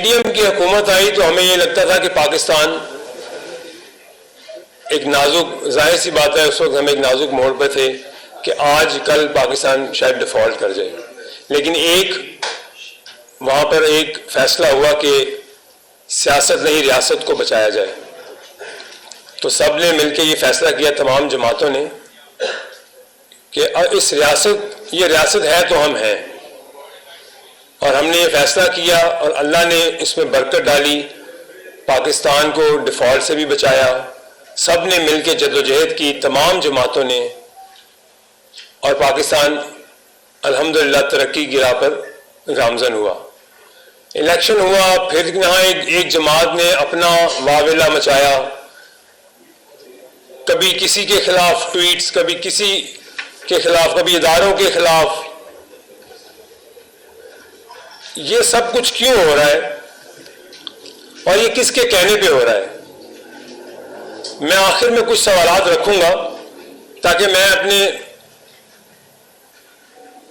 PDM کی حکومت آئی تو ہمیں یہ لگتا تھا کہ پاکستان ایک نازک، ظاہر سی بات ہے اس وقت ہم ایک نازک موڑ پہ تھے کہ آج کل پاکستان شاید ڈیفالٹ کر جائے، لیکن وہاں پر ایک فیصلہ ہوا کہ سیاست نہیں ریاست کو بچایا جائے، تو سب نے مل کے یہ فیصلہ کیا، تمام جماعتوں نے، کہ یہ ریاست ہے تو ہم ہیں، اور ہم نے یہ فیصلہ کیا اور اللہ نے اس میں برکت ڈالی، پاکستان کو ڈیفالٹ سے بھی بچایا، سب نے مل کے جدوجہد کی، تمام جماعتوں نے، اور پاکستان الحمدللہ ترقی کی راہ پر گامزن ہوا۔ الیکشن ہوا، پھر یہاں ایک جماعت نے اپنا واویلا مچایا، کبھی کسی کے خلاف ٹویٹس، کبھی کسی کے خلاف، کبھی اداروں کے خلاف۔ یہ سب کچھ کیوں ہو رہا ہے اور یہ کس کے کہنے پہ ہو رہا ہے؟ میں آخر میں کچھ سوالات رکھوں گا تاکہ میں اپنے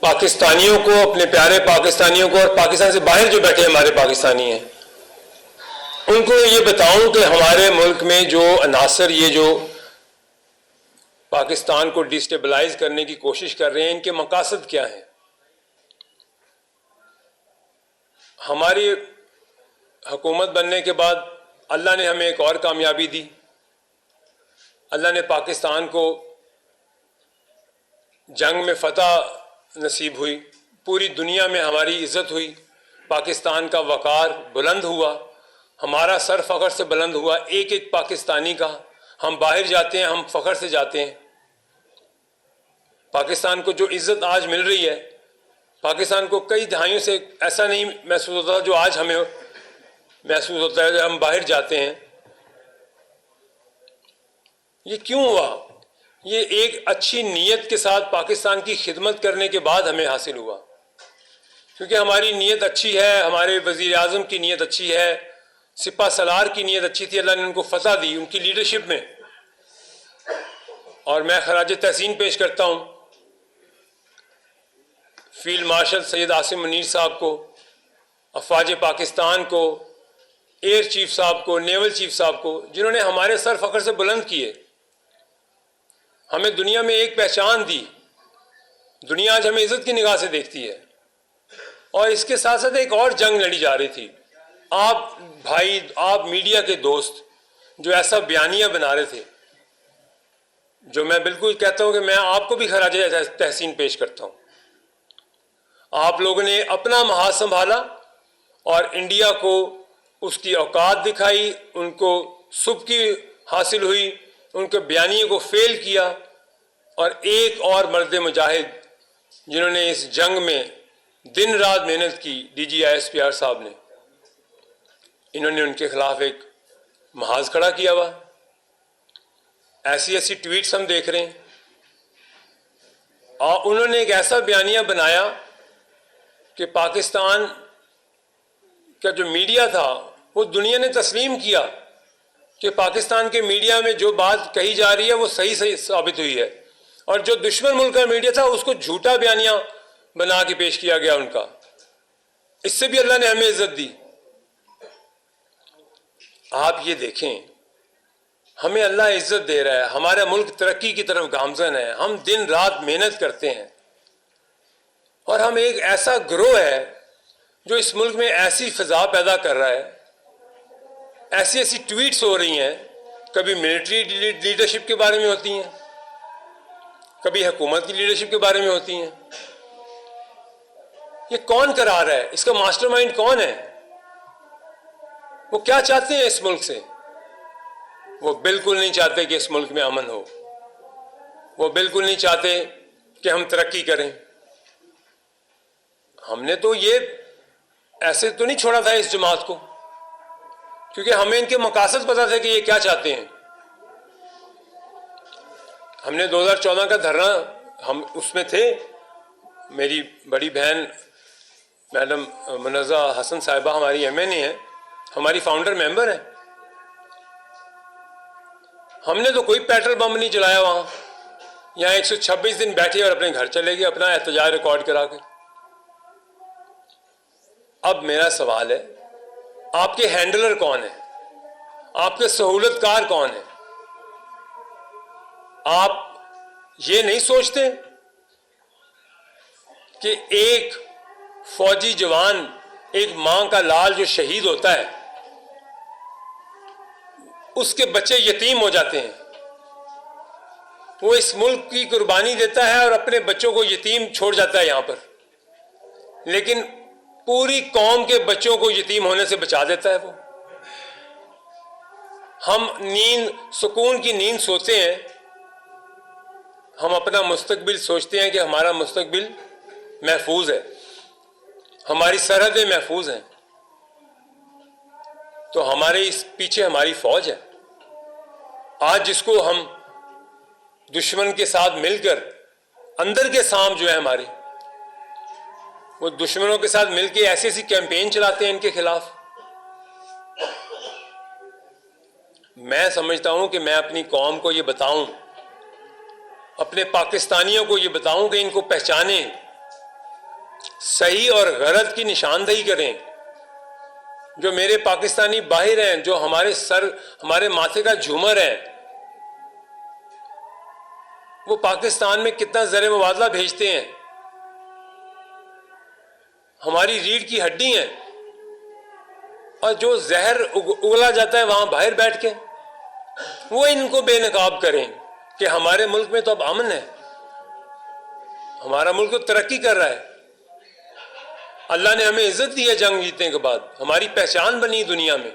پاکستانیوں کو، اپنے پیارے پاکستانیوں کو، اور پاکستان سے باہر جو بیٹھے ہمارے پاکستانی ہیں، ان کو یہ بتاؤں کہ ہمارے ملک میں جو عناصر یہ جو پاکستان کو ڈیسٹیبلائز کرنے کی کوشش کر رہے ہیں، ان کے مقاصد کیا ہیں۔ ہماری حکومت بننے کے بعد اللہ نے ہمیں ایک اور کامیابی دی، اللہ نے پاکستان کو جنگ میں فتح نصیب ہوئی، پوری دنیا میں ہماری عزت ہوئی، پاکستان کا وقار بلند ہوا، ہمارا سر فخر سے بلند ہوا، ایک ایک پاکستانی کا۔ ہم باہر جاتے ہیں، ہم فخر سے جاتے ہیں۔ پاکستان کو جو عزت آج مل رہی ہے، پاکستان کو کئی دہائیوں سے ایسا نہیں محسوس ہوتا جو آج ہمیں محسوس ہوتا ہے جب ہم باہر جاتے ہیں۔ یہ کیوں ہوا؟ یہ ایک اچھی نیت کے ساتھ پاکستان کی خدمت کرنے کے بعد ہمیں حاصل ہوا، کیونکہ ہماری نیت اچھی ہے، ہمارے وزیر اعظم کی نیت اچھی ہے، سپہ سالار کی نیت اچھی تھی، اللہ نے ان کو فتح دی ان کی لیڈرشپ میں۔ اور میں خراج تحسین پیش کرتا ہوں فیلڈ مارشل سید عاصم منیر صاحب کو، افواج پاکستان کو، ایئر چیف صاحب کو، نیول چیف صاحب کو، جنہوں نے ہمارے سر فخر سے بلند کیے، ہمیں دنیا میں ایک پہچان دی۔ دنیا آج ہمیں عزت کی نگاہ سے دیکھتی ہے۔ اور اس کے ساتھ ساتھ ایک اور جنگ لڑی جا رہی تھی۔ آپ بھائی، آپ میڈیا کے دوست جو ایسا بیانیہ بنا رہے تھے، جو میں بالکل کہتا ہوں کہ میں آپ کو بھی خراج تحسین پیش کرتا ہوں۔ آپ لوگوں نے اپنا محاذ سنبھالا اور انڈیا کو اس کی اوقات دکھائی، ان کو صبح کی حاصل ہوئی، ان کے بیانیے کو فیل کیا، اور ایک اور مرد مجاہد جنہوں نے اس جنگ میں دن رات محنت کی، DGI صاحب نے، انہوں نے ان کے خلاف ایک محاذ کھڑا کیا ہوا۔ ایسی ٹویٹس ہم دیکھ رہے ہیں، اور انہوں نے ایک ایسا بیانیہ بنایا کہ پاکستان کا جو میڈیا تھا وہ دنیا نے تسلیم کیا کہ پاکستان کے میڈیا میں جو بات کہی جا رہی ہے وہ صحیح ثابت ہوئی ہے، اور جو دشمن ملک کا میڈیا تھا اس کو جھوٹا بیانیہ بنا کے پیش کیا گیا ان کا۔ اس سے بھی اللہ نے ہمیں عزت دی۔ آپ یہ دیکھیں، ہمیں اللہ عزت دے رہا ہے، ہمارا ملک ترقی کی طرف گامزن ہے، ہم دن رات محنت کرتے ہیں، اور ہم ایک ایسا گروہ ہے جو اس ملک میں ایسی فضا پیدا کر رہا ہے، ایسی ٹویٹس ہو رہی ہیں، کبھی ملٹری لیڈرشپ کے بارے میں ہوتی ہیں، کبھی حکومت کی لیڈرشپ کے بارے میں ہوتی ہیں۔ یہ کون کرا رہا ہے؟ اس کا ماسٹر مائنڈ کون ہے؟ وہ کیا چاہتے ہیں اس ملک سے؟ وہ بالکل نہیں چاہتے کہ اس ملک میں امن ہو، وہ بالکل نہیں چاہتے کہ ہم ترقی کریں۔ ہم نے تو یہ ایسے تو نہیں چھوڑا تھا اس جماعت کو، کیونکہ ہمیں ان کے مقاصد پتہ تھے کہ یہ کیا چاہتے ہیں۔ ہم نے 2014 کا دھرنا، ہم اس میں تھے، میری بڑی بہن میڈم منزہ حسن صاحبہ ہماری MNA ہیں، ہماری فاؤنڈر ممبر ہیں۔ ہم نے تو کوئی پیٹرول بم نہیں چلایا وہاں، یہاں 126 دن بیٹھے اور اپنے گھر چلے گئے اپنا احتجاج ریکارڈ کرا کے۔ اب میرا سوال ہے آپ کے ہینڈلر کون ہیں؟ آپ کے سہولت کار کون ہیں؟ آپ یہ نہیں سوچتے کہ ایک فوجی جوان، ایک ماں کا لال جو شہید ہوتا ہے، اس کے بچے یتیم ہو جاتے ہیں، وہ اس ملک کی قربانی دیتا ہے اور اپنے بچوں کو یتیم چھوڑ جاتا ہے یہاں پر، لیکن پوری قوم کے بچوں کو یتیم ہونے سے بچا دیتا ہے وہ۔ ہم سکون کی نیند سوتے ہیں، ہم اپنا مستقبل سوچتے ہیں کہ ہمارا مستقبل محفوظ ہے، ہماری سرحدیں محفوظ ہیں، تو ہمارے اس پیچھے ہماری فوج ہے۔ آج جس کو ہم دشمن کے ساتھ مل کر، اندر کے سام جو ہے ہمارے، وہ دشمنوں کے ساتھ مل کے ایسی ایسی کیمپین چلاتے ہیں ان کے خلاف۔ میں سمجھتا ہوں کہ میں اپنی قوم کو یہ بتاؤں، اپنے پاکستانیوں کو یہ بتاؤں کہ ان کو پہچانیں، صحیح اور غلط کی نشاندہی کریں۔ جو میرے پاکستانی باہر ہیں، جو ہمارے ماتھے کا جھومر ہیں، وہ پاکستان میں کتنا زر مبادلہ بھیجتے ہیں، ہماری ریڑھ کی ہڈی ہیں، اور جو زہر اگلا جاتا ہے وہاں باہر بیٹھ کے، وہ ان کو بے نقاب کریں کہ ہمارے ملک میں تو اب امن ہے، ہمارا ملک تو ترقی کر رہا ہے، اللہ نے ہمیں عزت دی ہے جنگ جیتنے کے بعد، ہماری پہچان بنی دنیا میں،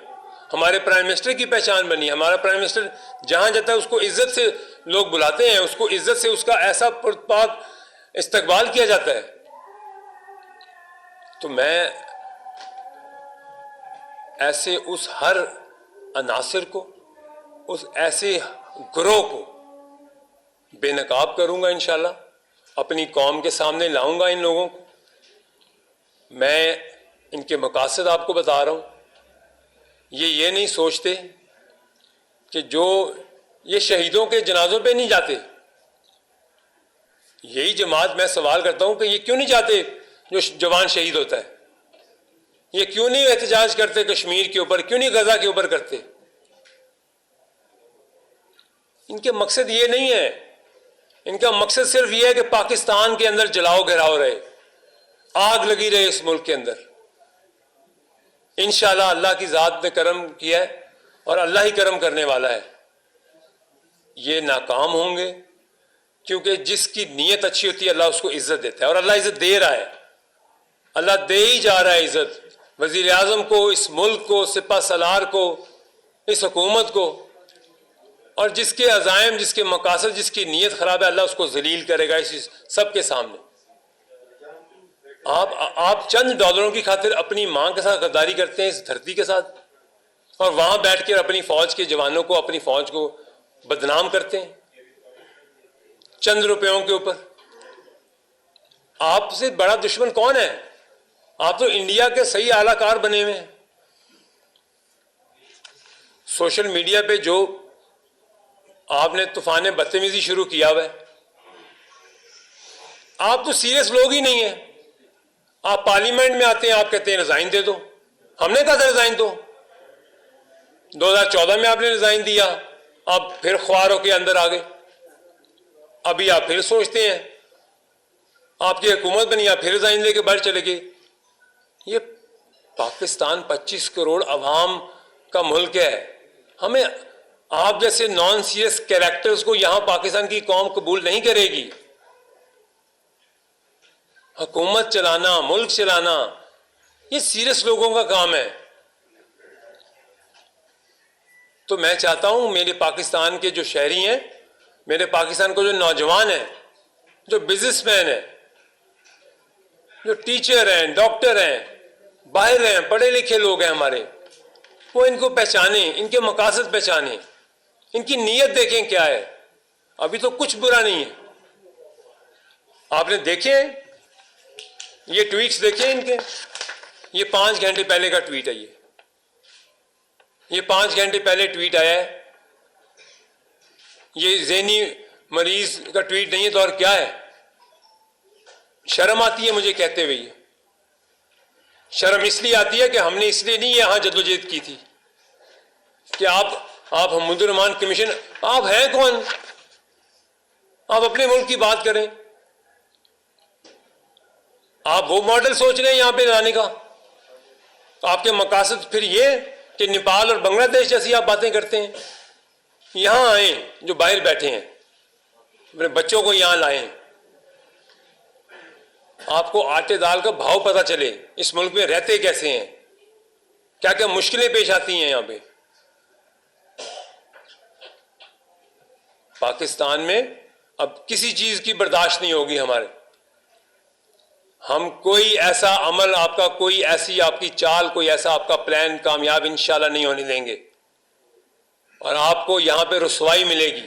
ہمارے پرائم منسٹر کی پہچان بنی، ہمارا پرائم منسٹر جہاں جاتا ہے اس کو عزت سے لوگ بلاتے ہیں، اس کو عزت سے اس کا ایسا پاک استقبال کیا جاتا ہے۔ تو میں ایسے اس ہر عناصر کو، اس ایسے گروہ کو بے نقاب کروں گا انشاءاللہ، اپنی قوم کے سامنے لاؤں گا ان لوگوں کو۔ میں ان کے مقاصد آپ کو بتا رہا ہوں، یہ نہیں سوچتے کہ جو یہ شہیدوں کے جنازوں پہ نہیں جاتے، یہی جماعت میں سوال کرتا ہوں کہ یہ کیوں نہیں جاتے جو جوان شہید ہوتا ہے، یہ کیوں نہیں احتجاج کرتے کشمیر کے اوپر، کیوں نہیں غزہ کے اوپر کرتے؟ ان کے مقصد یہ نہیں ہے، ان کا مقصد صرف یہ ہے کہ پاکستان کے اندر جلاؤ گھراؤ رہے، آگ لگی رہے اس ملک کے اندر۔ انشاءاللہ اللہ کی ذات نے کرم کیا ہے اور اللہ ہی کرم کرنے والا ہے، یہ ناکام ہوں گے، کیونکہ جس کی نیت اچھی ہوتی ہے اللہ اس کو عزت دیتا ہے، اور اللہ عزت دے رہا ہے، اللہ دے ہی جا رہا ہے عزت وزیر اعظم کو، اس ملک کو، سپہ سالار کو، اس حکومت کو، اور جس کے عزائم، جس کے مقاصد، جس کی نیت خراب ہے اللہ اس کو ذلیل کرے گا اسی سب کے سامنے۔ آپ چند ڈالروں کی خاطر اپنی ماں کے ساتھ غداری کرتے ہیں اس دھرتی کے ساتھ، اور وہاں بیٹھ کر اپنی فوج کے جوانوں کو، اپنی فوج کو بدنام کرتے ہیں چند روپیوں کے اوپر۔ آپ سے بڑا دشمن کون ہے؟ آپ تو انڈیا کے صحیح اعلی کار بنے ہوئے ہیں۔ سوشل میڈیا پہ جو آپ نے طوفان بدتمیزی شروع کیا ہوا ہے، آپ تو سیریس لوگ ہی نہیں ہیں۔ آپ پارلیمنٹ میں آتے ہیں، آپ کہتے ہیں ریزائن دے دو، ہم نے کہا تھا ریزائن دو، 2014 میں آپ نے ریزائن دیا، آپ پھر خواروں کے اندر آ گئے، ابھی آپ پھر سوچتے ہیں، آپ کی حکومت بنی آپ پھر ریزائن لے کے باہر چلے گئے۔ یہ پاکستان 25 کروڑ عوام کا ملک ہے، ہمیں آپ جیسے نان سیریس کیریکٹرز کو یہاں پاکستان کی قوم قبول نہیں کرے گی۔ حکومت چلانا، ملک چلانا، یہ سیریس لوگوں کا کام ہے۔ تو میں چاہتا ہوں میرے پاکستان کے جو شہری ہیں، میرے پاکستان کو جو نوجوان ہیں، جو بزنس مین ہیں، جو ٹیچر ہیں، ڈاکٹر ہیں، باہر ہیں، پڑھے لکھے لوگ ہیں ہمارے، وہ ان کو پہچانیں، ان کے مقاصد پہچانیں، ان کی نیت دیکھیں کیا ہے۔ ابھی تو کچھ برا نہیں ہے، آپ نے دیکھے یہ ٹویٹس دیکھیں ان کے، یہ 5 گھنٹے پہلے کا ٹویٹ ہے، یہ 5 گھنٹے پہلے ٹویٹ آیا ہے، یہ ذہنی مریض کا ٹویٹ نہیں ہے تو اور کیا ہے؟ شرم آتی ہے مجھے کہتے ہوئے۔ شرم اس لیے آتی ہے کہ ہم نے اس لیے نہیں یہاں جدوجہد کی تھی کہ آپ حمود الرحمان کمیشن، آپ ہیں کون؟ آپ اپنے ملک کی بات کریں. آپ وہ ماڈل سوچ رہے ہیں یہاں پہ لانے کا؟ آپ کے مقاصد پھر یہ کہ نیپال اور بنگلہ دیش جیسی آپ باتیں کرتے ہیں. یہاں آئیں، جو باہر بیٹھے ہیں اپنے بچوں کو یہاں لائیں، آپ کو آٹے دال کا بھاؤ پتہ چلے، اس ملک میں رہتے کیسے ہیں، کیا کیا مشکلیں پیش آتی ہیں یہاں پہ. پاکستان میں اب کسی چیز کی برداشت نہیں ہوگی ہمارے. ہم کوئی ایسا عمل آپ کا، کوئی ایسی آپ کی چال، کوئی ایسا آپ کا پلان کامیاب انشاءاللہ نہیں ہونے دیں گے. اور آپ کو یہاں پہ رسوائی ملے گی،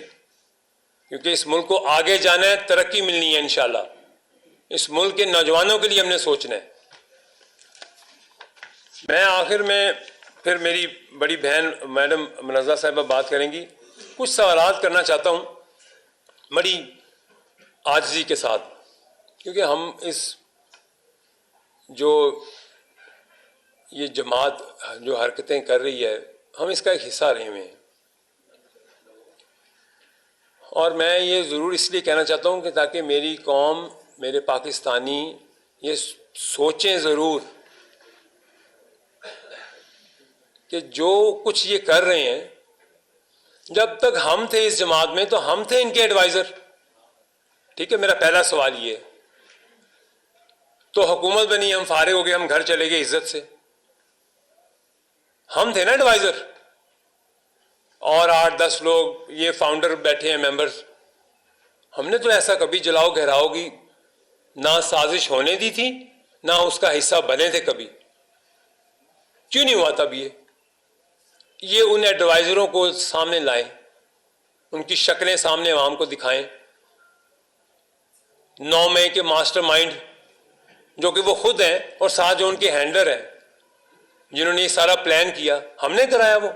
کیونکہ اس ملک کو آگے جانا ہے، ترقی ملنی ہے انشاءاللہ. اس ملک کے نوجوانوں کے لیے ہم نے سوچنا ہے. میں آخر میں پھر میری بڑی بہن میڈم منزہ صاحبہ بات کریں گی. کچھ سوالات کرنا چاہتا ہوں بڑی عاجزی کے ساتھ، کیونکہ ہم اس جو یہ جماعت جو حرکتیں کر رہی ہے، ہم اس کا ایک حصہ رہے ہوئے ہیں. اور میں یہ ضرور اس لیے کہنا چاہتا ہوں کہ تاکہ میری قوم، میرے پاکستانی یہ سوچیں ضرور کہ جو کچھ یہ کر رہے ہیں، جب تک ہم تھے اس جماعت میں تو ہم تھے ان کے ایڈوائزر. ٹھیک ہے، میرا پہلا سوال یہ ہے. تو حکومت بنی، ہم فارغ ہو گئے، ہم گھر چلے گئے عزت سے. ہم تھے نا ایڈوائزر، اور 8-10 لوگ یہ فاؤنڈر بیٹھے ہیں، ممبرز. ہم نے تو ایسا کبھی جلاؤ گہراؤ کی نہ سازش ہونے دی تھی، نہ اس کا حصہ بنے تھے کبھی. کیوں نہیں ہوا تب؟ یہ ان ایڈوائزروں کو سامنے لائیں، ان کی شکلیں سامنے عوام کو دکھائیں. 9 مئی کے ماسٹر مائنڈ جو کہ وہ خود ہیں، اور ساتھ جو ان کے ہینڈلر ہیں جنہوں نے یہ سارا پلان کیا، ہم نے کرایا. وہ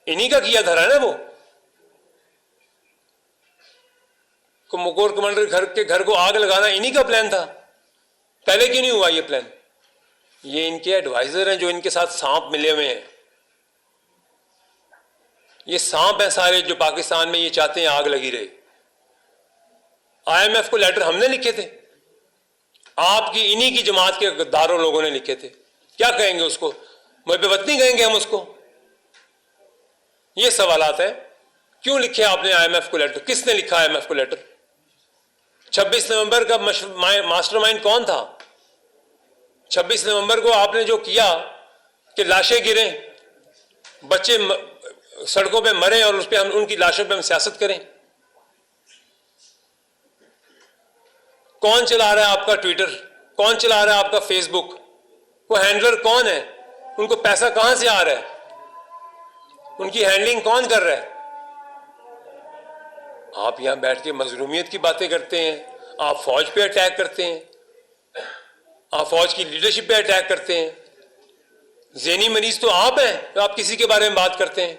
انہی کا کیا دھرا ہے نا. وہ مکور کمانڈر کے گھر کو آگ لگانا انہی کا پلان تھا. پہلے کیوں نہیں ہوا یہ پلان؟ یہ ان کے ایڈوائزر ہیں جو ان کے ساتھ سانپ ملے ہوئے ہیں. یہ سانپ ہیں سارے جو پاکستان میں یہ چاہتے ہیں آگ لگی رہے. IMF کو لیٹر ہم نے لکھے تھے، آپ کی انہی کی جماعت کے غداروں لوگوں نے لکھے تھے. کیا کہیں گے اس کو؟ محب وطنی کہیں گے ہم اس کو؟ یہ سوالات ہیں. کیوں لکھے آپ نے IMF کو لیٹر؟ کس نے لکھا IMF کو لیٹر؟ 26 نومبر کا ماسٹر مائنڈ کون تھا؟ 26 نومبر کو آپ نے جو کیا کہ لاشیں گریں، بچے سڑکوں پہ مریں، اور اس پہ ہم ان کی لاشوں پہ ہم سیاست کریں. کون چلا رہا ہے آپ کا ٹویٹر؟ کون چلا رہا ہے آپ کا فیس بک؟ وہ ہینڈلر کون ہے؟ ان کو پیسہ کہاں سے آ رہا ہے؟ ان کی ہینڈلنگ کون کر رہا ہے؟ آپ یہاں بیٹھ کے مظلومیت کی باتیں کرتے ہیں، آپ فوج پہ اٹیک کرتے ہیں، آپ فوج کی لیڈرشپ پہ اٹیک کرتے ہیں. ذہنی مریض تو آپ ہیں تو آپ کسی کے بارے میں بات کرتے ہیں.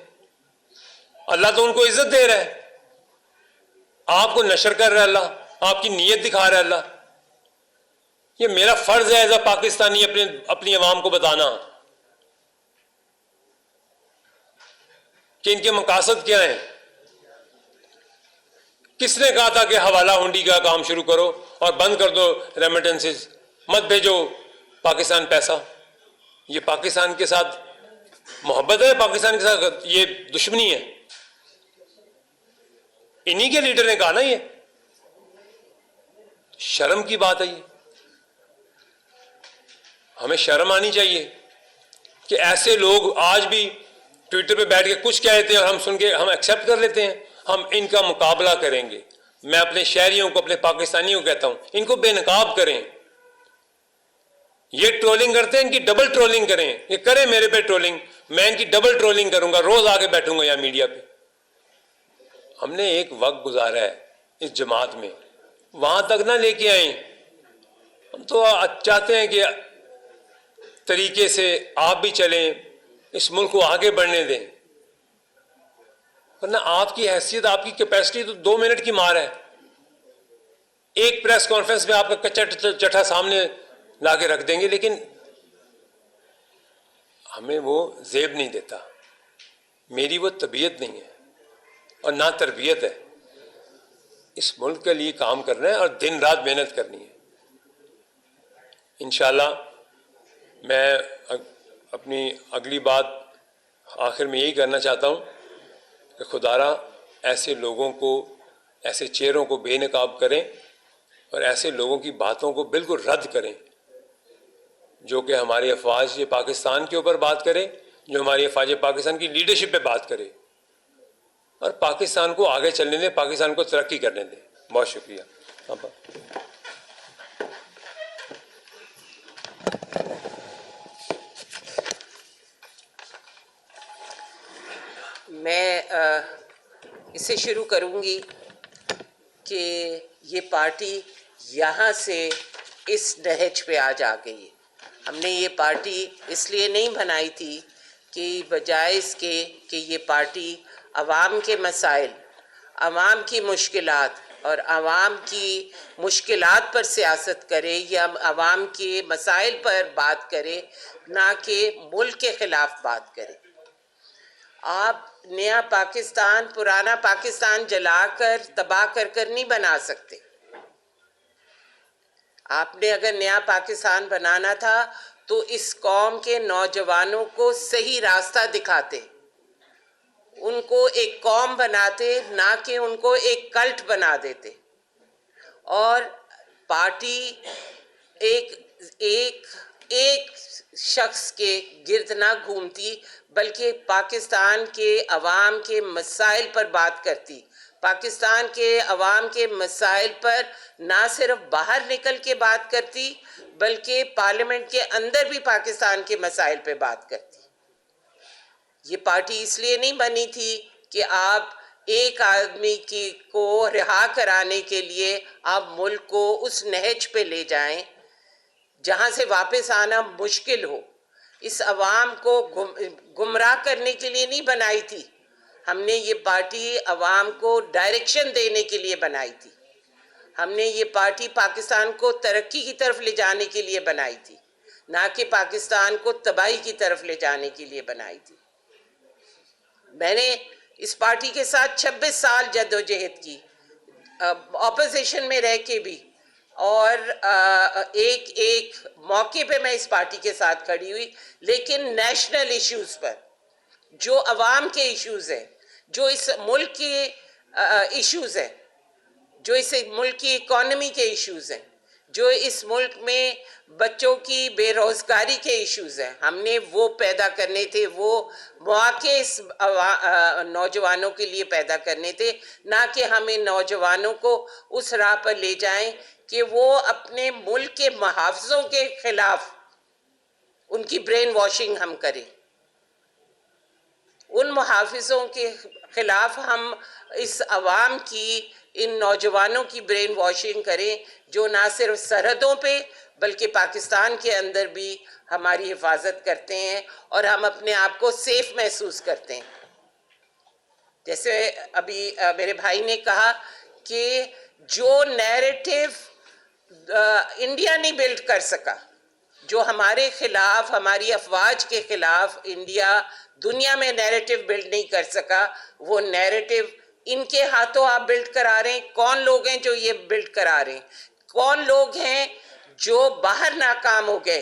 اللہ تو ان کو عزت دے رہا ہے، آپ کو نشر کر رہا ہے اللہ، آپ کی نیت دکھا رہا ہے اللہ. یہ میرا فرض ہے ایز اے پاکستانی اپنی عوام کو بتانا کہ ان کے مقاصد کیا ہیں. کس نے کہا تھا کہ حوالہ ہنڈی کا کام شروع کرو اور بند کر دو ریمیٹنسز، مت بھیجو پاکستان پیسہ؟ یہ پاکستان کے ساتھ محبت ہے؟ پاکستان کے ساتھ یہ دشمنی ہے؟ انہی کے لیڈر نے کہا نا. یہ شرم کی بات ہے. یہ ہمیں شرم آنی چاہیے کہ ایسے لوگ آج بھی ٹویٹر پہ بیٹھ کے کچھ کہتے ہیں اور ہم سن کے ہم ایکسیپٹ کر لیتے ہیں. ہم ان کا مقابلہ کریں گے. میں اپنے شہریوں کو، اپنے پاکستانیوں کو کہتا ہوں، ان کو بے نقاب کریں. یہ ٹرولنگ کرتے ہیں، ان کی ڈبل ٹرولنگ کریں. یہ کریں میرے پہ ٹرولنگ، میں ان کی ڈبل ٹرولنگ کروں گا. روز آگے بیٹھوں گا یہاں میڈیا پہ. ہم نے ایک وقت گزارا ہے اس جماعت میں، وہاں تک نہ لے کے آئیں. ہم تو چاہتے ہیں کہ طریقے سے آپ بھی چلیں، اس ملک کو آگے بڑھنے دیں. ورنہ آپ کی حیثیت، آپ کی کیپیسٹی تو 2 منٹ کی مار ہے. ایک پریس کانفرنس میں آپ کا کچا چٹھا سامنے لا کے رکھ دیں گے، لیکن ہمیں وہ زیب نہیں دیتا. میری وہ طبیعت نہیں ہے اور نہ تربیت ہے. اس ملک کے لیے کام کرنا ہے اور دن رات محنت کرنی ہے. انشاءاللہ میں اپنی اگلی بات آخر میں یہی کرنا چاہتا ہوں کہ خدارا ایسے لوگوں کو، ایسے چہروں کو بے نقاب کریں اور ایسے لوگوں کی باتوں کو بالکل رد کریں جو کہ ہماری افواج پاکستان کے اوپر بات کرے، جو ہماری افواج پاکستان کی لیڈرشپ پہ بات کرے، اور پاکستان کو آگے چلنے دیں، پاکستان کو ترقی کرنے دیں. بہت شکریہ. میں اسے شروع کروں گی کہ یہ پارٹی یہاں سے اس نہج پہ آج آ گئی ہے. ہم نے یہ پارٹی اس لیے نہیں بنائی تھی کہ بجائے اس کے کہ یہ پارٹی عوام کے مسائل، عوام کی مشکلات اور عوام کی مشکلات پر سیاست کرے یا عوام کے مسائل پر بات کرے، نہ کہ ملک کے خلاف بات کرے. آپ نیا پاکستان، پرانا پاکستان جلا کر تباہ کر کر نہیں بنا سکتے. آپ نے اگر نیا پاکستان بنانا تھا تو اس قوم کے نوجوانوں کو صحیح راستہ دکھاتے، ان کو ایک قوم بناتے، نہ کہ ان کو ایک کلٹ بنا دیتے. اور پارٹی ایک شخص کے گرد نہ گھومتی بلکہ پاکستان کے عوام کے مسائل پر بات کرتی. پاکستان کے عوام کے مسائل پر نہ صرف باہر نکل کے بات کرتی بلکہ پارلیمنٹ کے اندر بھی پاکستان کے مسائل پہ بات کرتی. یہ پارٹی اس لیے نہیں بنی تھی کہ آپ ایک آدمی کو رہا کرانے کے لیے آپ ملک کو اس نہج پہ لے جائیں جہاں سے واپس آنا مشکل ہو. اس عوام کو گمراہ کرنے کے لیے نہیں بنائی تھی. ہم نے یہ پارٹی عوام کو ڈائریکشن دینے کے لیے بنائی تھی. ہم نے یہ پارٹی پاکستان کو ترقی کی طرف لے جانے کے لیے بنائی تھی، نہ کہ پاکستان کو تباہی کی طرف لے جانے کے لیے بنائی تھی. میں نے اس پارٹی کے ساتھ 26 سال جدوجہد کی، اپوزیشن میں رہ کے بھی، اور ایک موقع پہ میں اس پارٹی کے ساتھ کھڑی ہوئی، لیکن نیشنل ایشوز پر، جو عوام کے ایشوز ہیں، جو اس ملک کے ایشوز ہیں، جو اس ملک کی اکانومی کے ایشوز ہیں، جو اس ملک میں بچوں کی بے روزگاری کے ایشوز ہیں، ہم نے وہ پیدا کرنے تھے، وہ مواقع اس نوجوانوں کے لیے پیدا کرنے تھے، نہ کہ ہم ان نوجوانوں کو اس راہ پر لے جائیں کہ وہ اپنے ملک کے محافظوں کے خلاف ان کی برین واشنگ ہم کریں. ان محافظوں کے خلاف ہم اس عوام کی، ان نوجوانوں کی برین واشنگ کریں جو نہ صرف سرحدوں پہ بلکہ پاکستان کے اندر بھی ہماری حفاظت کرتے ہیں اور ہم اپنے آپ کو سیف محسوس کرتے ہیں. جیسے ابھی میرے بھائی نے کہا کہ جو نیریٹو انڈیا نہیں بلڈ کر سکا، جو ہمارے خلاف، ہماری افواج کے خلاف انڈیا دنیا میں نیریٹو بلڈ نہیں کر سکا، وہ نیریٹو ان کے ہاتھوں آپ بلڈ کرا رہے ہیں. کون لوگ ہیں جو یہ بلڈ کرا رہے ہیں؟ کون لوگ ہیں جو باہر ناکام ہو گئے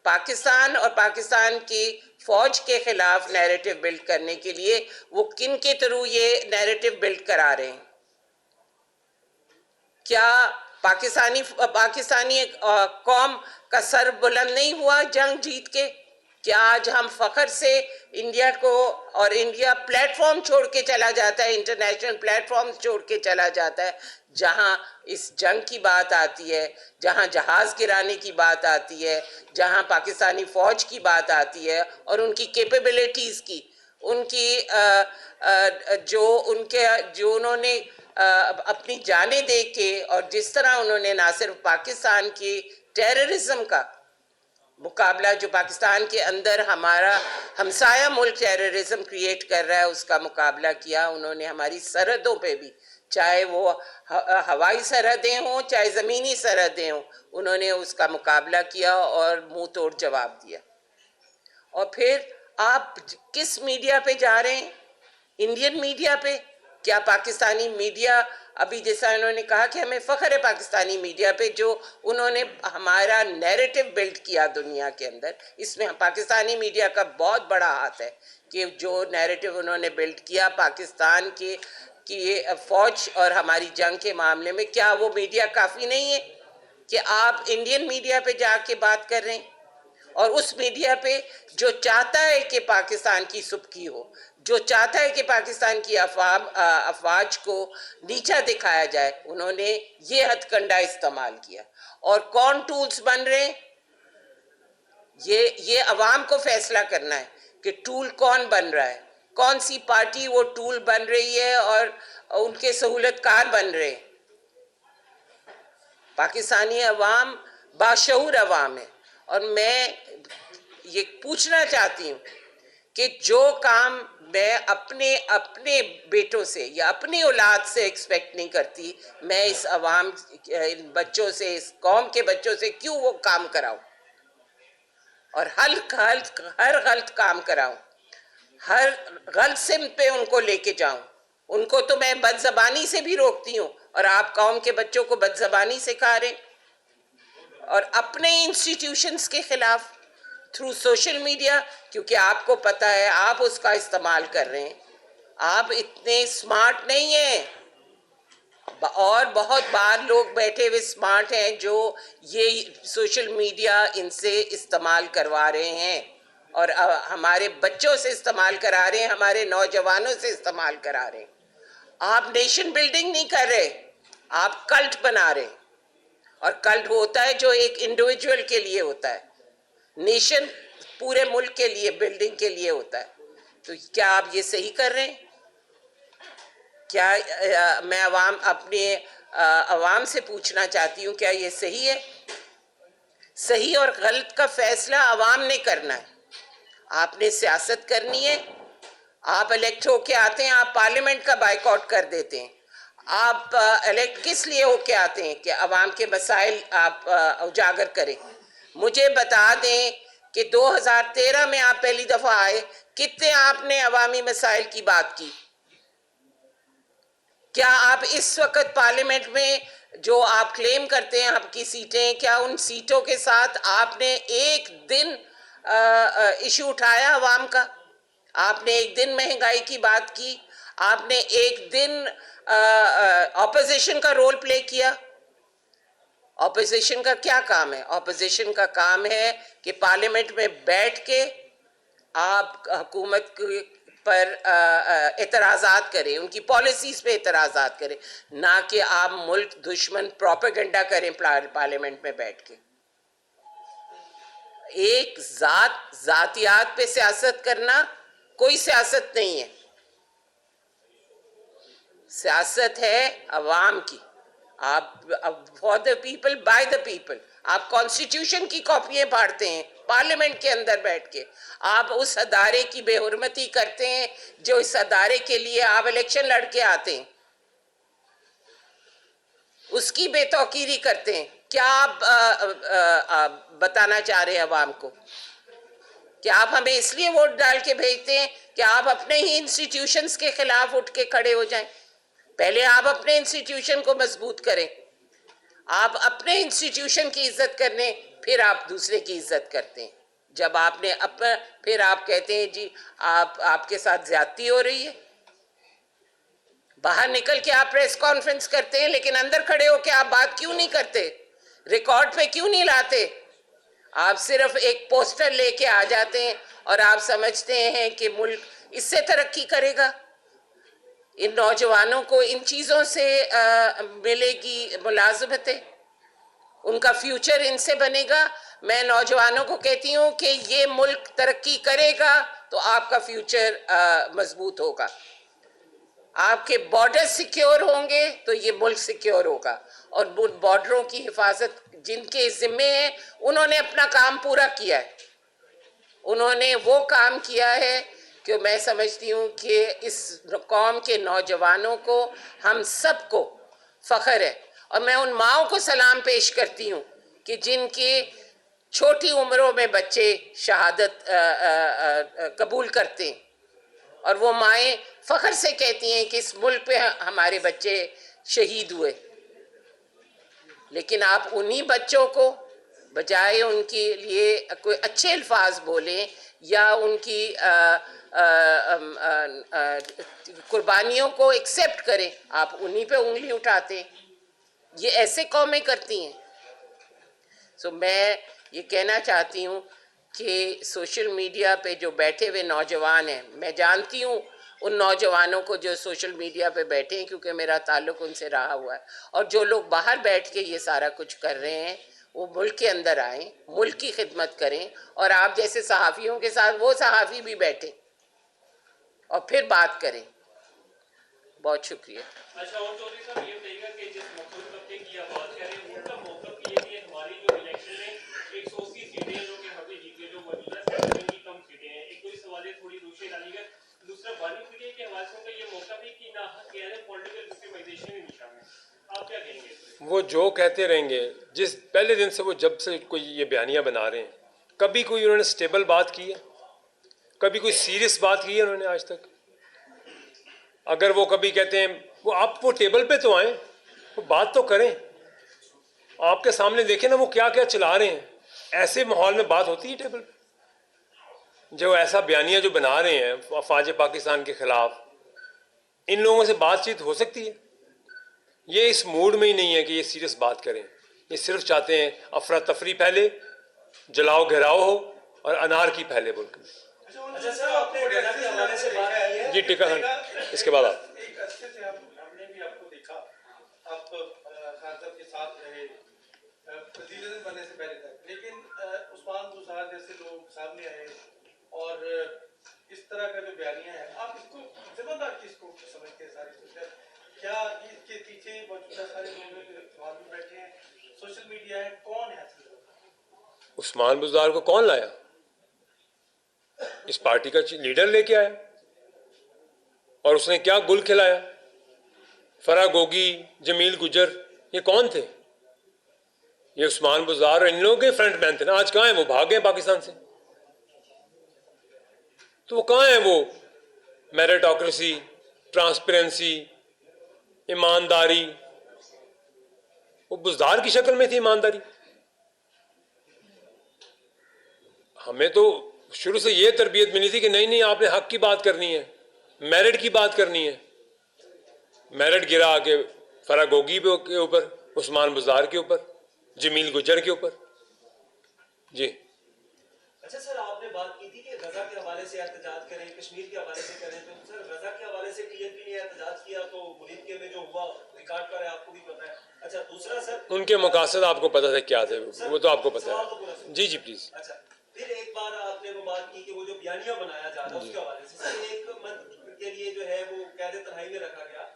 پاکستان اور پاکستان کی فوج کے خلاف نیریٹو بلڈ کرنے کے لیے؟ وہ کن کے تھرو یہ نیریٹو بلڈ کرا رہے ہیں؟ کیا پاکستانی قوم کا سر بلند نہیں ہوا جنگ جیت کے؟ کیا آج ہم فخر سے انڈیا کو، اور انڈیا پلیٹ فارم چھوڑ کے چلا جاتا ہے، انٹرنیشنل پلیٹ فارم چھوڑ کے چلا جاتا ہے جہاں اس جنگ کی بات آتی ہے، جہاں جہاز گرانے کی بات آتی ہے، جہاں پاکستانی فوج کی بات آتی ہے اور ان کی کیپیبلٹیز کی، ان کی جو انہوں نے اپنی جانیں دے کے، اور جس طرح انہوں نے نہ صرف پاکستان کی ٹیررزم کا مقابلہ جو پاکستان کے اندر ہمارا ہمسایہ ملک ٹیررزم کریٹ کر رہا ہے اس کا مقابلہ کیا، انہوں نے ہماری سرحدوں پہ بھی چاہے وہ ہوائی سرحدیں ہوں چاہے زمینی سرحدیں ہوں، انہوں نے اس کا مقابلہ کیا اور منہ توڑ جواب دیا۔ اور پھر آپ کس میڈیا پہ جا رہے ہیں؟ انڈین میڈیا پہ؟ کیا پاکستانی میڈیا، ابھی جیسا انہوں نے کہا کہ ہمیں فخر ہے پاکستانی میڈیا پہ، جو انہوں نے ہمارا نیریٹو بلڈ کیا دنیا کے اندر، اس میں پاکستانی میڈیا کا بہت بڑا ہاتھ ہے کہ جو نیریٹو انہوں نے بلڈ کیا پاکستان کی فوج اور ہماری جنگ کے معاملے میں، کیا وہ میڈیا کافی نہیں ہے کہ آپ انڈین میڈیا پہ جا کے بات کر رہے ہیں؟ اور اس میڈیا پہ جو چاہتا ہے کہ پاکستان کی سبکی ہو، جو چاہتا ہے کہ پاکستان کی افواج کو نیچا دکھایا جائے، انہوں نے یہ ہتھ کنڈا استعمال کیا۔ اور کون ٹولز بن رہے ہیں؟ یہ عوام کو فیصلہ کرنا ہے کہ ٹول کون بن رہا ہے، کون سی پارٹی وہ ٹول بن رہی ہے اور ان کے سہولت کار بن رہے ہیں۔ پاکستانی عوام باشعور عوام ہے، اور میں یہ پوچھنا چاہتی ہوں کہ جو کام میں اپنے بیٹوں سے یا اپنی اولاد سے ایکسپیکٹ نہیں کرتی، میں اس عوام ان بچوں سے، اس قوم کے بچوں سے کیوں وہ کام کراؤں، اور ہر غلط کام کراؤں، ہر غلط سمت پہ ان کو لے کے جاؤں۔ ان کو تو میں بد زبانی سے بھی روکتی ہوں، اور آپ قوم کے بچوں کو بد زبانی سکھا رہے ہیں، اور اپنے انسٹیٹیوشنز کے خلاف تھرو سوشل میڈیا، کیونکہ آپ کو پتہ ہے آپ اس کا استعمال کر رہے ہیں۔ آپ اتنے سمارٹ نہیں ہیں، اور بہت بار لوگ بیٹھے ہوئے سمارٹ ہیں جو یہ سوشل میڈیا ان سے استعمال کروا رہے ہیں، اور ہمارے بچوں سے استعمال کرا رہے ہیں، ہمارے نوجوانوں سے استعمال کرا رہے ہیں۔ آپ نیشن بلڈنگ نہیں کر رہے، آپ کلٹ بنا رہے ہیں، اور کلٹ ہوتا ہے جو ایک انڈیویجول کے لیے ہوتا ہے، نیشن پورے ملک کے لیے بلڈنگ کے لیے ہوتا ہے۔ تو کیا آپ یہ صحیح کر رہے ہیں؟ کیا میں اپنے عوام سے پوچھنا چاہتی ہوں، کیا یہ صحیح ہے؟ صحیح اور غلط کا فیصلہ عوام نے کرنا ہے۔ آپ نے سیاست کرنی ہے، آپ الیکٹ ہو کے آتے ہیں، آپ پارلیمنٹ کا بائیکاٹ کر دیتے ہیں۔ آپ الیکٹ کس لیے ہو کے آتے ہیں؟ کہ عوام کے مسائل آپ اجاگر کریں۔ مجھے بتا دیں کہ 2013 میں آپ پہلی دفعہ آئے، کتنے آپ نے عوامی مسائل کی بات کی؟ کیا آپ اس وقت پارلیمنٹ میں جو آپ کلیم کرتے ہیں آپ کی سیٹیں، کیا ان سیٹوں کے ساتھ آپ نے ایک دن ایشو اٹھایا عوام کا؟ آپ نے ایک دن مہنگائی کی بات کی؟ آپ نے ایک دن اپوزیشن کا رول پلے کیا؟ اپوزیشن کا کیا کام ہے؟ اپوزیشن کا کام ہے کہ پارلیمنٹ میں بیٹھ کے آپ حکومت پر اعتراضات کریں، ان کی پالیسیز پہ اعتراضات کریں، نہ کہ آپ ملک دشمن پروپیگنڈا کریں پارلیمنٹ میں بیٹھ کے۔ ایک ذاتیات پہ سیاست کرنا کوئی سیاست نہیں ہے، سیاست ہے عوام کی۔ آپ for the people by the people, آپ کانسٹیٹیوشن کی کاپیاں پھاڑتے ہیں پارلیمنٹ کے اندر بیٹھ کے، آپ اس ادارے کی بے حرمتی کرتے ہیں جو اس ادارے کے لیے آپ الیکشن لڑ کے آتے ہیں، اس کی بے توقیری کرتے ہیں۔ کیا آپ بتانا چاہ رہے ہیں عوام کو؟ کہ آپ ہمیں اس لیے ووٹ ڈال کے بھیجتے ہیں کہ آپ اپنے ہی انسٹیٹیوشنز کے خلاف اٹھ کے کھڑے ہو جائیں؟ پہلے آپ اپنے انسٹیٹیوشن کو مضبوط کریں، آپ اپنے انسٹیٹیوشن کی عزت کرنے، پھر آپ دوسرے کی عزت کرتے ہیں۔ جب آپ نے پھر آپ کہتے ہیں جی آپ کے ساتھ زیادتی ہو رہی ہے۔ باہر نکل کے آپ پریس کانفرنس کرتے ہیں، لیکن اندر کھڑے ہو کے آپ بات کیوں نہیں کرتے؟ ریکارڈ پہ کیوں نہیں لاتے؟ آپ صرف ایک پوسٹر لے کے آ جاتے ہیں اور آپ سمجھتے ہیں کہ ملک اس سے ترقی کرے گا۔ ان نوجوانوں کو ان چیزوں سے ملے گی ملازمتیں، ان کا فیوچر ان سے بنے گا۔ میں نوجوانوں کو کہتی ہوں کہ یہ ملک ترقی کرے گا تو آپ کا فیوچر مضبوط ہوگا، آپ کے بارڈر سیکیور ہوں گے تو یہ ملک سیکیور ہوگا، اور بارڈروں کی حفاظت جن کے ذمے ہیں انہوں نے اپنا کام پورا کیا ہے، انہوں نے وہ کام کیا ہے کہ میں سمجھتی ہوں کہ اس قوم کے نوجوانوں کو ہم سب کو فخر ہے، اور میں ان ماؤں کو سلام پیش کرتی ہوں کہ جن کی چھوٹی عمروں میں بچے شہادت قبول کرتے ہیں، اور وہ مائیں فخر سے کہتی ہیں کہ اس ملک پہ ہمارے بچے شہید ہوئے. لیکن آپ انہی بچوں کو بجائے ان کے لیے کوئی اچھے الفاظ بولیں یا ان کی قربانیوں کو ایکسیپٹ کریں، آپ انہی پہ انگلی اٹھاتے ہیں. یہ ایسے قومیں کرتی ہیں. سو میں یہ کہنا چاہتی ہوں کہ سوشل میڈیا پہ جو بیٹھے ہوئے نوجوان ہیں، میں جانتی ہوں ان نوجوانوں کو جو سوشل میڈیا پہ بیٹھے ہیں، کیونکہ میرا تعلق ان سے رہا ہوا ہے، اور جو لوگ باہر بیٹھ کے یہ سارا کچھ کر رہے ہیں وہ ملک کے اندر آئیں، ملک کی خدمت کریں، اور آپ جیسے صحافیوں کے ساتھ وہ صحافی بھی بیٹھیں اور پھر بات کریں. بہت شکریہ. اچھا، اور چودھری صاحب یہ بتائیے گا کہ جس مختلف طبقے کی آپ بات کر رہے ہیں ان کا موقف یہ کہ ہماری جو الیکشن میں 180 سیٹیں ہیں جو کہ ہم نے جیتے جو موجودہ سیکٹر کی کم سیٹیں ہیں، ایک تو اس حوالے سے تھوڑی روشنی ڈالی گئی. دوسرا بانی فکر کے حوالے سے ان کا یہ موقف ہے کہ ناحق غیر پولیٹیکل وکٹمائزیشن میں نہیں شامل. آپ کیا کہیں گے؟ وہ جو کہتے رہیں گے، جس پہلے دن سے وہ جب سے کوئی یہ بیانیاں بنا رہے ہیں، کبھی کوئی انہوں نے سٹیبل بات کی ہے؟ کبھی کوئی سیریس بات کی ہے انہوں نے آج تک؟ اگر وہ کبھی کہتے ہیں وہ آپ وہ ٹیبل پہ تو آئیں، وہ بات تو کریں، آپ کے سامنے دیکھیں نا وہ کیا کیا چلا رہے ہیں. ایسے ماحول میں بات ہوتی ہے ٹیبل پہ؟ جو ایسا بیانیہ جو بنا رہے ہیں افواج پاکستان کے خلاف، ان لوگوں سے بات چیت ہو سکتی ہے؟ یہ اس موڈ میں ہی نہیں ہے کہ یہ سیریس بات کریں. یہ صرف چاہتے ہیں افراتفری پھیلے، جلاؤ گھیراؤ ہو اور انارکی پھیلے ملک میں. اچھا سر، آپ نے غزہ کے حوالے سے بات کی ہے. جی ٹھیک ہے، اس کے بعد آپ ایک عرصے سے ہم نے بھی آپ کو دیکھا، آپ خان صاحب کے ساتھ رہے وزیر اعظم بننے سے پہلے تک، لیکن عثمان بزدار جیسے لوگ سامنے آئے اور اس طرح کا جو بیانیہ ہے، آپ اس کو ذمہ دار کس کو سمجھتے ہیں ساری سوچ؟ کیا اس کے پیچھے موجودہ سارے لوگ جوان بھی بیٹھے ہیں، سوشل میڈیا ہے، کون ہے اصل؟ عثمان بزدار کو کون لایا؟ اس پارٹی کا لیڈر لے کے آیا، اور اس نے کیا گل کھلایا؟ فرا گوگی، جمیل گجر، یہ کون تھے؟ یہ عثمان بزدار اور ان لوگوں کے فرنٹ مین تھے نا. آج کہاں ہیں وہ؟ بھاگ گئے پاکستان سے. تو وہ کہاں ہیں وہ میرٹوکریسی، ٹرانسپیرنسی، ایمانداری؟ وہ بزدار کی شکل میں تھی ایمانداری. ہمیں تو شروع سے یہ تربیت ملی تھی کہ نہیں نہیں، آپ نے حق کی بات کرنی ہے، میرٹ کی بات کرنی ہے. میرٹ گرا کے فرا گوگی کے اوپر، عثمان بزدار کے اوپر، جمیل گجر کے اوپر. جی اچھا سر، آپ نے بات کی تھی کہ غزہ کے حوالے سے احتجاج کریں، کشمیر کے حوالے سے کریں، تو سر غزہ کے حوالے سے ٹی ایم پی نے احتجاج کیا تو ملک کے میں جو ہوا ریکارڈ پر ہے، آپ کو بھی پتہ ہے. اچھا دوسرا سر، ان کے مقاصد آپ کو پتہ تھے کیا تھے، وہ تو آپ کو پتہ ہے. جی جی پلیز. اچھا پھر ایک بار آپ نے وہ بات کی کہ وہ جو بیانیہ بنایا جا رہا ہے اس کے حوالے سے سر، ایک منتھ کے لیے جو ہے وہ قید تنہائی میں رکھا گیا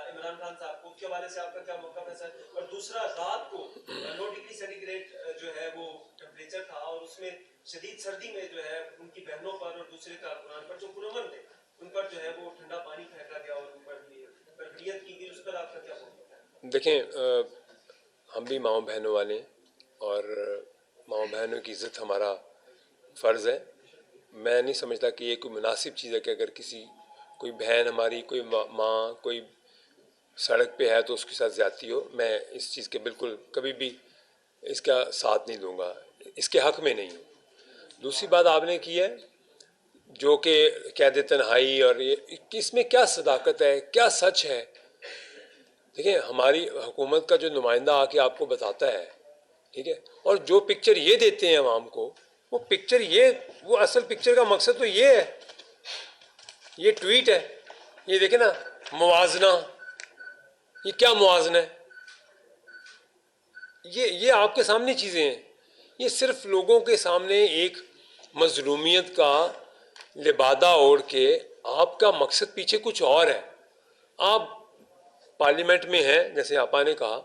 عمران خان صاحب کو، اس کے حوالے سے آپ کا کیا موقف ہے سر؟ اور دوسرا، رات کو 9 ڈگری سینٹی گریڈ جو ہے وہ ٹیمپریچر تھا، اور اس میں شدید سردی میں جو ہے ان کی بہنوں پر اور دوسرے کارکنان پر جو پرامن تھے ان پر جو ہے وہ ٹھنڈا پانی پھینکا گیا اور ان پر بربریت کی گئی. اس پر آپ کا کیا موقف ہے؟ دیکھیں، ہم بھی ماؤں بہنوں والے ہیں اور ماؤں بہنوں کی عزت ہمارا فرض ہے. میں نہیں سمجھتا کہ یہ کوئی مناسب چیز ہے کہ اگر کوئی بہن ہماری، کوئی ماں کوئی سڑک پہ ہے تو اس کے ساتھ زیادتی ہو. میں اس چیز کے بالکل کبھی بھی اس کا ساتھ نہیں دوں گا، اس کے حق میں نہیں ہوں. دوسری بات آپ نے کی ہے جو کہ قید تنہائی، اور اس میں کیا صداقت ہے، کیا سچ ہے؟ دیکھیں، ہماری حکومت کا جو نمائندہ آ کے آپ کو بتاتا ہے، ٹھیک ہے، اور جو پکچر یہ دیتے ہیں عوام کو، وہ پکچر وہ اصل پکچر کا مقصد تو یہ ہے. یہ ٹویٹ ہے، یہ دیکھیں نا، موازنہ. یہ کیا موازنہ ہے؟ یہ آپ کے سامنے چیزیں ہیں. یہ صرف لوگوں کے سامنے ایک مظلومیت کا لبادہ اوڑھ کے، آپ کا مقصد پیچھے کچھ اور ہے. آپ پارلیمنٹ میں ہیں، جیسے آپا نے کہا،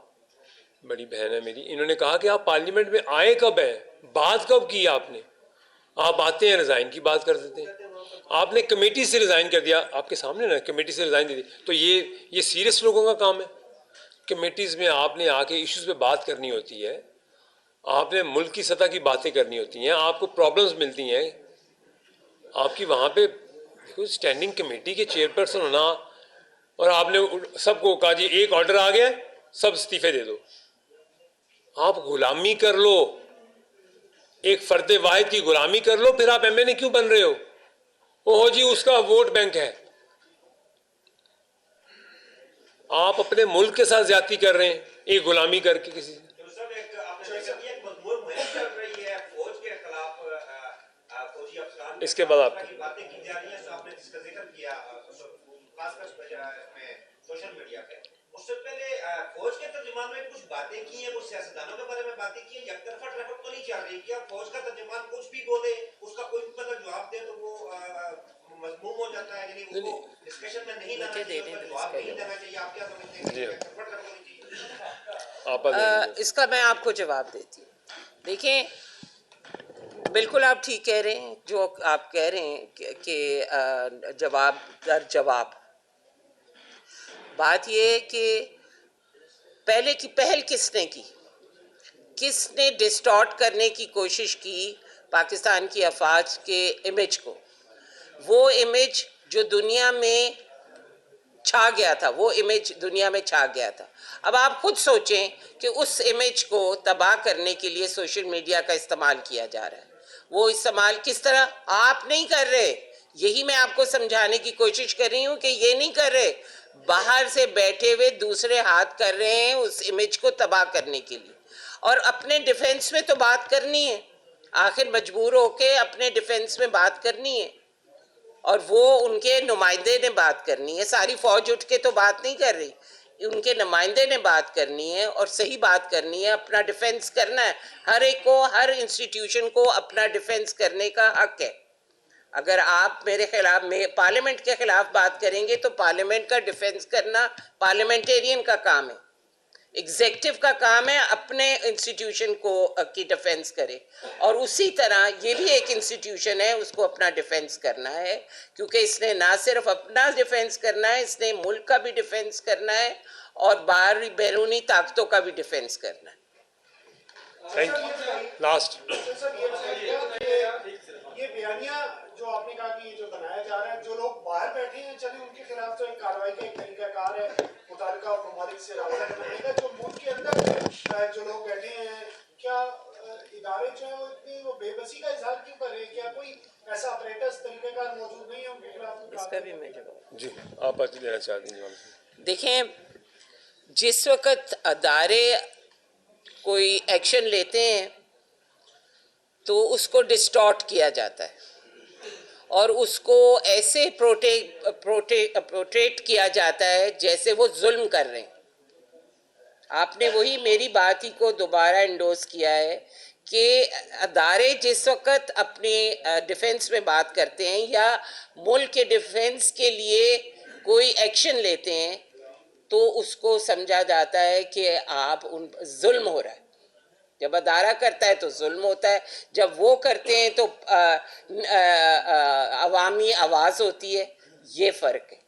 بڑی بہن ہے میری، انہوں نے کہا کہ آپ پارلیمنٹ میں آئے کب ہیں، بات کب کی آپ نے؟ آپ آتے ہیں ریزائن کی بات کر دیتے ہیں. آپ نے کمیٹی سے ریزائن کر دیا, آپ کے سامنے نا کمیٹی سے ریزائن دے دی, تو یہ سیریس لوگوں کا کام ہے. کمیٹیز میں آپ نے آ کے ایشوز پہ بات کرنی ہوتی ہے, آپ نے ملک کی سطح کی باتیں کرنی ہوتی ہیں, آپ کو پرابلمز ملتی ہیں, آپ کی وہاں پہ اسٹینڈنگ کمیٹی کے چیئرپرسن ہونا, اور آپ نے سب کو کہا جی ایک آرڈر آ گیا سب استعفے دے دو. آپ غلامی کر لو, ایک فرد واحد کی غلامی کر لو, پھر آپ ایم این اے کیوں بن رہے ہو؟ اوہ جی اس کا ووٹ بینک ہے. آپ اپنے ملک کے ساتھ زیادتی کر رہے ہیں ایک غلامی کر کے کسی سے. اس کے بعد آپ باتیں کی جا رہی ہیں, آپ نے جس کا ذکر کیا خاص کر سوشل میڈیا پہ, اس سے پہلے فوج کے ترجمان میں کچھ باتیں کی ہیں, کچھ سیاستدانوں کے بارے میں باتیں کی ہیں, یک طرفہ ٹریفک تو نہیں چل رہی کیا فوج کا ترجمان کچھ بھی بولے اس کا کوئی مطلب جواب دے تو وہ مضموم ہو جاتا ہے, یعنی اس کو ڈسکشن میں نہیں لانا چاہیے, جواب نہیں دینا چاہیے, آپ کیا سمجھتے ہیں؟ اس کا میں آپ کو جواب دیتی ہوں. دیکھیں بالکل آپ ٹھیک کہہ رہے ہیں, جو آپ کہہ رہے ہیں کہ جواب در جواب. بات یہ ہے کہ پہلے کی پہل کس نے کی, کس نے ڈسٹارٹ کرنے کی کوشش کی پاکستان کی افواج کے امیج کو, وہ امیج جو دنیا میں چھا گیا تھا, وہ امیج دنیا میں چھا گیا تھا. اب آپ خود سوچیں کہ اس امیج کو تباہ کرنے کے لیے سوشل میڈیا کا استعمال کیا جا رہا ہے. وہ استعمال کس طرح آپ نہیں کر رہے, یہی میں آپ کو سمجھانے کی کوشش کر رہی ہوں کہ یہ نہیں کر رہے, باہر سے بیٹھے ہوئے دوسرے ہاتھ کر رہے ہیں اس امیج کو تباہ کرنے کے لیے. اور اپنے ڈیفنس میں تو بات کرنی ہے, آخر مجبور ہو کے اپنے ڈیفنس میں بات کرنی ہے, اور وہ ان کے نمائندے نے بات کرنی ہے. ساری فوج اٹھ کے تو بات نہیں کر رہی, ان کے نمائندے نے بات کرنی ہے اور صحیح بات کرنی ہے, اپنا ڈیفنس کرنا ہے. ہر ایک کو, ہر انسٹیٹیوشن کو اپنا ڈیفنس کرنے کا حق ہے. اگر آپ میرے خلاف پارلیمنٹ کے خلاف بات کریں گے تو پارلیمنٹ کا ڈیفنس کرنا پارلیمنٹیرین کا کام ہے. ایگزیکٹو کا کام ہے اپنے انسٹیٹیوشن کو کی ڈیفنس کرے, اور اسی طرح یہ بھی ایک انسٹیٹیوشن ہے, اس کو اپنا ڈیفنس کرنا ہے, کیونکہ اس نے نہ صرف اپنا ڈیفنس کرنا ہے, اس نے ملک کا بھی ڈیفنس کرنا ہے اور باہری بیرونی طاقتوں کا بھی ڈیفنس کرنا ہے. Thank you. لاسٹ یہ بیانیہ جو آپ نے کہا کہ جو بنایا جا رہا ہے, جو لوگ باہر بیٹھے ہیں چلیں ان کے خلاف تو ایک کارروائی کا ایک طریقہ کار ہے متعلقہ ممالک سے رابطہ بنانے کا. جو ملک کے اندر جو لوگ بیٹھے ہیں, کیا ادارے جو ہیں وہ اتنی وہ بے بسی کا اظہار کیوں کر رہے ہیں؟ کیا کوئی ایسا اپریٹس طریقہ کار موجود نہیں ہے ان کے خلاف؟ اس کا بھی میں جواب جی آپ آج دینا چاہتے ہیں. دیکھیں, جس وقت ادارے کوئی ایکشن لیتے ہیں تو اس کو ڈسٹارٹ کیا جاتا ہے اور اس کو ایسے پروٹیکٹ کیا جاتا ہے جیسے وہ ظلم کر رہے ہیں. آپ نے وہی میری بات ہی کو دوبارہ انڈورس کیا ہے کہ ادارے جس وقت اپنے ڈیفنس میں بات کرتے ہیں یا ملک کے ڈیفنس کے لیے کوئی ایکشن لیتے ہیں تو اس کو سمجھا جاتا ہے کہ آپ ان ظلم ہو رہا ہے. جب ادارہ کرتا ہے تو ظلم ہوتا ہے, جب وہ کرتے ہیں تو عوامی آواز ہوتی ہے. یہ فرق ہے.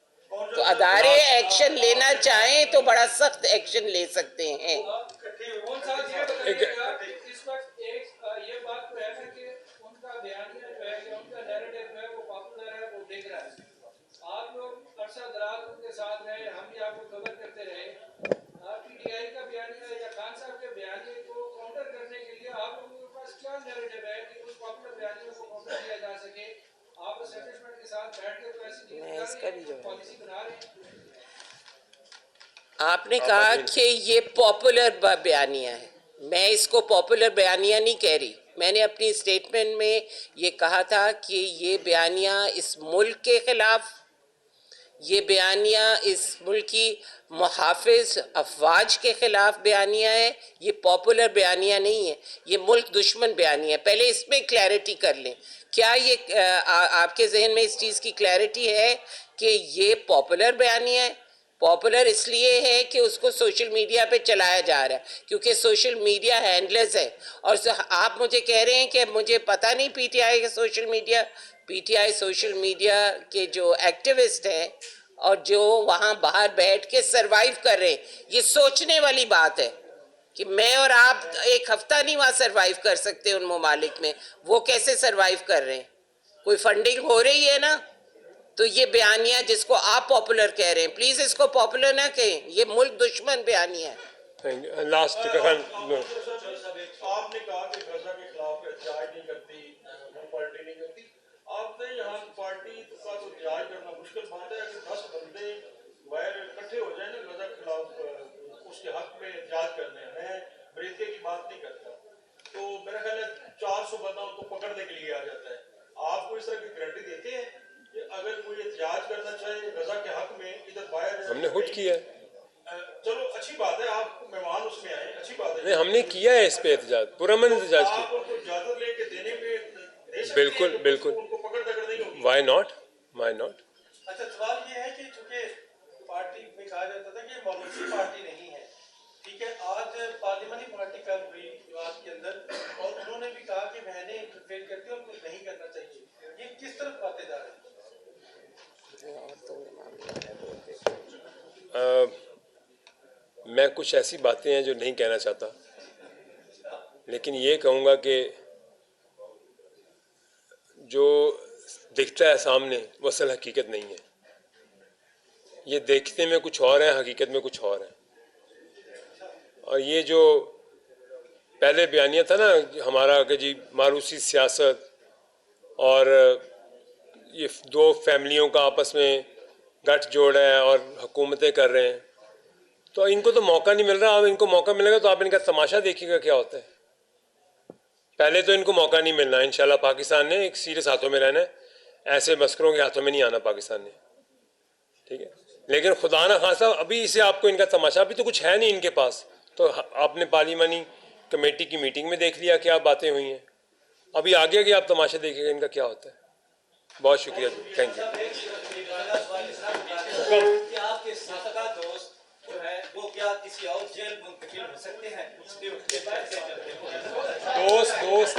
تو ادارے ایکشن لینا چاہیں تو بڑا سخت ایکشن لے سکتے ہیں. اس وقت یہ بات تو ہے کہ ان کا بیانیہ جو ہے یا ان کا نیریٹو جو ہے وہ پاپولر ہے, وہ دیکھ رہا ہے. آپ لوگ عرصہ دراز ان کے ساتھ رہے, ہم بھی آپ کو کور کرتے رہے. پی ٹی آئی کا بیانیہ یا خان صاحب کے بیانیے کو کاؤنٹر کرنے کے لیے آپ لوگوں کے پاس کیا نیریٹو ہے کہ اس پاپولر بیانیے کو کاؤنٹر کیا جا سکے؟ آپ اسٹیبلشمنٹ کے ساتھ بیٹھ کے تو ایسی پالیسی بنا رہے ہیں. آپ نے کہا کہ یہ پاپولر بیانیہ ہے, میں اس کو پاپولر بیانیہ نہیں کہہ رہی. میں نے اپنی اسٹیٹمنٹ میں یہ کہا تھا کہ یہ بیانیہ اس ملک کے خلاف, یہ بیانیہ اس ملک کی محافظ افواج کے خلاف بیانیہ ہے. یہ پاپولر بیانیہ نہیں ہے, یہ ملک دشمن بیانیہ ہے. پہلے اس میں کلیئرٹی کر لیں. کیا یہ آپ کے ذہن میں اس چیز کی کلیئرٹی ہے کہ یہ پاپولر بیانیہ ہے؟ پاپولر اس لیے ہے کہ اس کو سوشل میڈیا پہ چلایا جا رہا ہے, کیونکہ سوشل میڈیا ہینڈلز ہے. اور آپ مجھے کہہ رہے ہیں کہ مجھے پتہ نہیں پی ٹی آئی کا social media, PTI social media کے جو ایکٹیوسٹ ہیں اور جو وہاں باہر بیٹھ کے سروائیو کر رہے ہیں، یہ سوچنے والی بات ہے کہ میں اور آپ ایک ہفتہ نہیں وہاں سروائیو کر سکتے ان ممالک میں، وہ کیسے سروائیو کر رہے ہیں؟ کوئی فنڈنگ ہو رہی ہے نا؟ تو یہ بیانیہ جس کو آپ پاپولر کہہ رہے ہیں، پلیز اس کو پاپولر نہ کہیں، یہ ملک دشمن بیانیہ ہے۔ لاسٹ آپ نے کہا کہ غزہ کے خلاف احتجاج نہیں کرتی، وہ پارٹی نہیں کرتی. آپ نے یہاں پارٹی کا تو احتجاج کرنا مشکل بات ہے. اگر 10 بندے غیر اکٹھے ہو جائیں نا غزہ کے خلاف اس کے حق میں احتجاج کرنے ہیں، میں امریکہ کی بات نہیں کرتا، تو میرا خیال ہے 400 بندہ ان کو پکڑنے کے لیے آ جاتا ہے. آپ کو اس طرح کی گارنٹی دیتے ہیں کہ اگر کوئی احتجاج کرنا چاہے غزہ کے حق میں ادھر باہر؟ ہم نے خود کیا ہے. چلو اچھی بات ہے، آپ مہمان اس میں آئے، اچھی بات ہے. نہیں، ہم نے کیا ہے اس پہ احتجاج، پرامن احتجاج آپ کیا. ان کو اجازت لے کے دینے میں دے سکتے ہیں بالکل کہ بالکل. ان کو پکڑ دکڑ نہیں ہوگی؟ Why not, why not. اچھا، سوال یہ ہے کہ چونکہ پارٹی میں کہا جاتا تھا کہ مولوی پارٹی نہیں ہے، ٹھیک ہے، آج پارلیمانی پارٹی کل ہوئی واد کے اندر اور انہوں نے بھی کہا کہ بہنیں انٹرفیئر کرتی ہیں اور کچھ نہیں کرنا چاہیے. یہ کس طرف باتیں جا رہی ہیں؟ میں کچھ ایسی باتیں ہیں جو نہیں کہنا چاہتا، لیکن یہ کہوں گا کہ جو دکھتا ہے سامنے وہ اصل حقیقت نہیں ہے. یہ دیکھتے میں کچھ اور ہے، حقیقت میں کچھ اور ہے. اور یہ جو پہلے بیانیہ تھا نا ہمارا کہ جی ماروثی سیاست اور یہ دو فیملیوں کا آپس میں گٹھ جوڑ ہے اور حکومتیں کر رہے ہیں، تو ان کو تو موقع نہیں مل رہا. اب ان کو موقع ملے گا تو آپ ان کا تماشا دیکھیے گا کیا ہوتا ہے. پہلے تو ان کو موقع نہیں ملنا. انشاءاللہ پاکستان نے ایک سیریس ہاتھوں میں رہنا ہے، ایسے مسکروں کے ہاتھوں میں نہیں آنا پاکستان نے، ٹھیک ہے. لیکن خدا نہ خواستہ ابھی اسے آپ کو ان کا تماشا، ابھی تو کچھ ہے نہیں ان کے پاس. تو آپ نے پارلیمانی کمیٹی کی میٹنگ میں دیکھ لیا کیا باتیں ہوئی ہیں. ابھی آگے کے آپ تماشا دیکھیں گا ان کا کیا ہوتا ہے. بہت شکریہ، تھینک یو. آپ کے سابقہ دوست جو ہے وہ کیا کسی اور جیل منتقل ہو سکتے ہیں؟ دوست